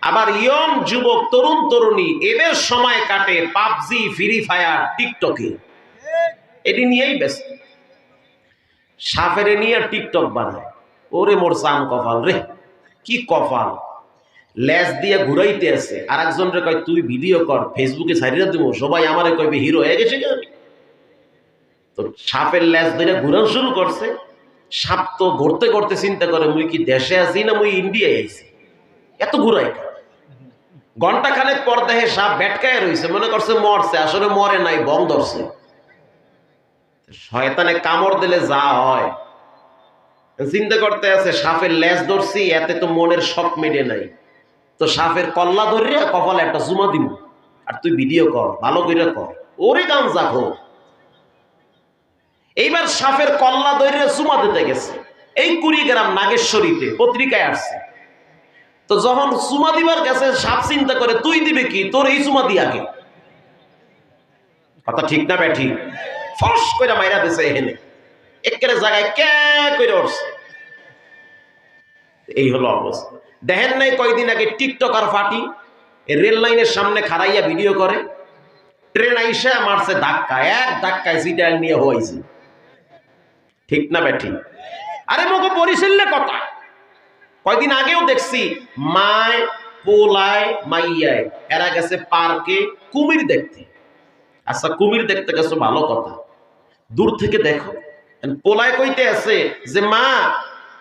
আবার ইয়ং যুবক তরুণ তরুণী এদের সময় কাটে পাবজি, ফ্রি ফায়ার, টিকটকে, এটি নিয়েই ব্যস্ত। সাফেরে নিয়ে টিকটক বানায়। ওরে মোর চান কপাল রে, কি কপাল! লেজ দিয়ে ঘুরাইতে আছে, আর একজন রে কয় তুই ভিডিও কর, ফেসবুকে ছাড়িয়ে দিব, সবাই আমারে কইবে হিরো হয়ে গেছে। তো সাপের লেজ ধরে ঘুরানো শুরু করছে। সাপ তো ঘুরতে ঘুরতে চিন্তা করে মুই কি দেশে আছি না মুই ইন্ডিয়ায় আছি, এত ঘুরাই। ঘন্টা খানেক পর দেখে সাপ বেটকায় রয়েছে, মনে করছে মরছে, আসলে মরে নাই, বং ধরছে। শয়তানে কামড় দিলে যা হয়, চিন্তা করতে আছে সাপের লেজ ধরছি, এতে তো মনের শখ মেটে নাই, তো সাপের কল্লা ধরিয়া কপালে একটা জুমা দিব, আর তুই ভিডিও কর, ভালো করে কর। ওরে গান যাবো। এইবার সাপের কল্লা ধরিয়া চুমা দিতে গেছে, এই কুড়িগ্রাম নাগেশ্বরীতে পত্রিকায় আসছে। তো যখন চুমা দিবার গেছে, সাপ চিন্তা করে তুই দিবে কি, তোর এই চুমা দিয়ে আগে। কথা ঠিক না ব্যাঠি? ফস করে মাইরা দিছে, এখানে একের জায়গায় কে করে উঠছে। এই হলো অবস্থা। দেখেন নাই কয়দিন আগে টিকটক আর ফাটি রেল লাইনের সামনে খাড়াইয়া ভিডিও করে, ট্রেন আইসা মারছে ধাক্কা, এক ধাক্কায় সিটার নিয়ে হয়েছে। ঠিক না ব্যাঠি? আরে মুখে পরিশীললে কথা। কয়দিন আগেও দেখছি মায় পোলায় মাইয়ায় এরা গেছে পার্কে কুমির দেখতে। আচ্ছা, কুমির দেখতে গেছো ভালো কথা, দূর থেকে দেখো। পোলায় কইতে আছে যে মা,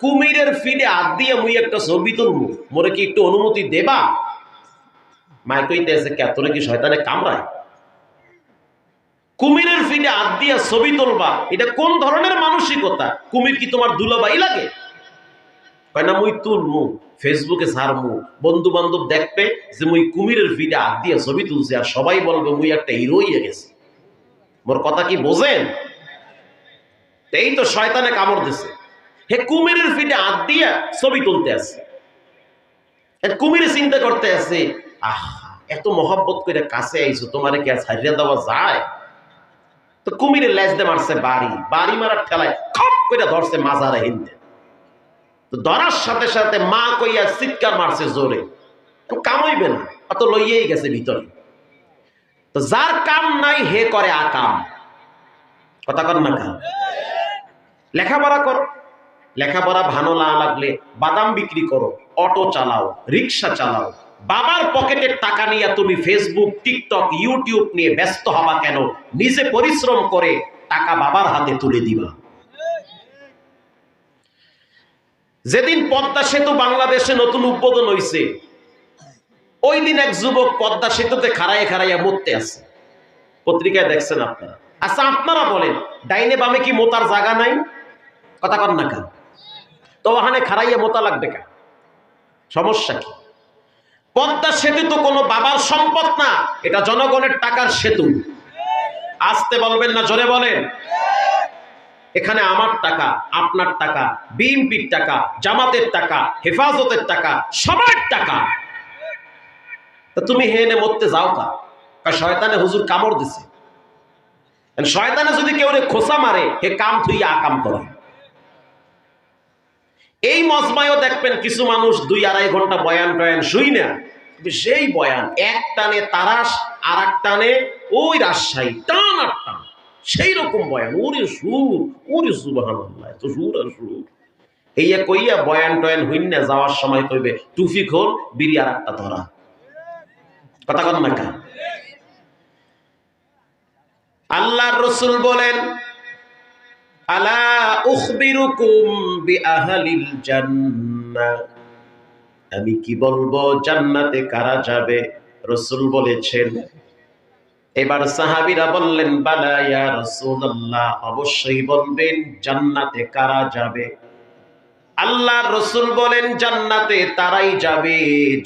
কুমিরের ফিডে হাত দিয়ে মুই একটা ছবি তুলবো, মোরে কি একটু অনুমতি দেবা? মায় কইতে আছে কে, তোরে কি শয়তানে কামড়ায়? কুমিরের ফিডে হাত দিয়ে ছবি তুলবা, এটা কোন ধরনের মানসিকতা? কুমির কি তোমার দুলাভাই লাগে? না, মুই তুলমু, ফেসবুকে ছাড়মু, বন্ধু বান্ধব দেখবে যে মুই কুমিরের ফিডে হাত দিয়ে ছবি তুলছি, আর সবাই বলবে মুই একটা হিরো হয়ে গেছি। মোর কথা কি বোঝেন? এই তো শয়তানে কামড় দিছে। হে কুমিরের ফিডে হাত দিয়ে ছবি তুলতে আছে, কুমিরে চিন্তা করতে আছে, আহ এত মহব্বত করে কাছে আইছো, তোমারে কি আর ছাড়িয়ে দেওয়া যায়? তো কুমিরের লেজ দিয়ে মারছে বাড়ি, বাড়ি মারার ঠেলায় খপ করে ধরছে মাজারে হিন্দে। তো ধরার সাথে সাথে মা কইয়া চিৎকার মারছে জোরে, তো কামইবে না, অত লইয়েই গেছে ভিতরে। তো যার কাম নাই হে করে আকাম। কথা কর না কাম। লেখাপড়া করো, লেখাপড়া ভালো না লাগলে বাদাম বিক্রি করো, অটো চালাও, রিক্সা চালাও। বাবার পকেটের টাকা নিয়ে তুমি ফেসবুক, টিকটক, ইউটিউব নিয়ে ব্যস্ত হবা কেন? নিজে পরিশ্রম করে টাকা বাবার হাতে তুলে দিবা। যেদিন পদ্মা সেতু বাংলাদেশে নতুন উদ্বোধন হয়েছে, ওই দিন এক যুবক পদ্মা সেতুতে খাড়াইয়া খাড়াইয়া মরতে আছে, পত্রিকায় দেখছেন আপনারা। আচ্ছা, আপনারা বলেন ডাইনে বামে কি মোতার জায়গা নাই? কথা কর না কেন? তো ওখানে খাড়াইয়া মোতা লাগবে কেন? সমস্যা কি? পদ্মা সেতু তো কোনো বাবার সম্পদ না, এটা জনগণের টাকার সেতু। আসতে বলবেন না, জোরে বলেন। এখানে আমার টাকা, আপনার টাকা, বিএনপির টাকা, জামাতের টাকা, হেফাজতের টাকা, সবার টাকা। তা তুমি হেনে মরতে যাও কা? শয়তানে হুজুর কামড় দিছে। শয়তানে যদি কেউ খোসা মারে, হে কাম তুই আকাম করে। এই মজমায়ও দেখবেন কিছু মানুষ 2-2.5 ঘন্টা বয়ান টয়ান শুই না, সেই বয়ান এক টানে তারাস, আর এক টানে ওই রাজশাহী, টান আর টান, সেই রকম বয়ান। ওরে সুর, ওরে সুবহানাল্লাহ, তো সুর আর সুর। এই কইয়া বয়ান টয়ান হইন না, যাওয়ার সময় কইবে টুফি খোল, বিড়ি আর একটা ধরা। কথা কন না কেন? আল্লাহর রাসূল বলেন, আলা উখবিরুকুম বিআহলিল জান্নাহ, আমি কি বলবো জান্নাতে কারা যাবে? রাসূল বলেছেন। এবার সাহাবীরা বললেন, বালা ইয়া রাসূলুল্লাহ, অবশ্যই বলবেন জান্নাতে কারা যাবে। আল্লাহর রাসূল বলেন, জান্নাতে তারাই যাবে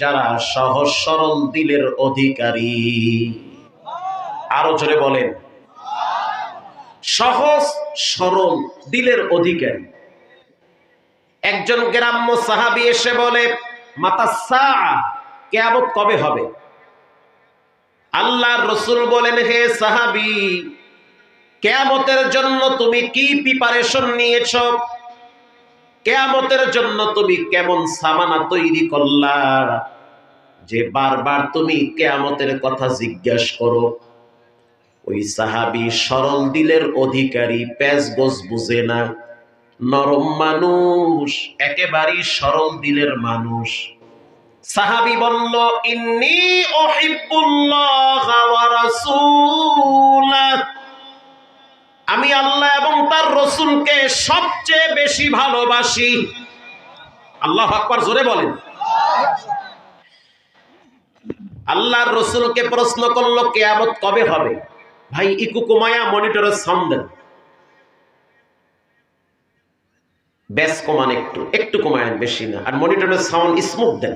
যারা সহজ সরল দিলের অধিকারী। আরো জোরে বলেন, সহজ সরল দিলের অধিকারী। একজন গ্রাম্য সাহাবী এসে বলে, মাতাসা, কিয়ামত কবে হবে? আল্লাহর রাসূল বলেন, হে সাহাবী, কিয়ামতের জন্য তুমি কি প্রিপারেশন নিয়েছো? কিয়ামতের জন্য তুমি কেমন সামানা তৈরি করলা? যে বারবার তুমি কিয়ামতের কথা জিজ্ঞাসা করো। ওই সাহাবী সরল দিলের অধিকারী, পেঁচ গোছ বুঝে না, নরম মানুষ, একেবারেই সরল দিলের মানুষ। সাহাবী বলল, ইন্নী উহিব্বুল্লাহ ওয়া রাসূলাহ, আমি আল্লাহ এবং তার রাসূলকে সবচেয়ে বেশি ভালোবাসি। আল্লাহু আকবার, জোরে বলেন। আল্লাহর রাসূলকে প্রশ্ন করলো কিয়ামত কবে হবে? ভাই ইকু কমায়া মনিটরের সাউন্ড দেন, বেশ কমান, একটু একটু কমায়েন, বেশি না। আর মনিটরের সাউন্ড স্মুথ দেন।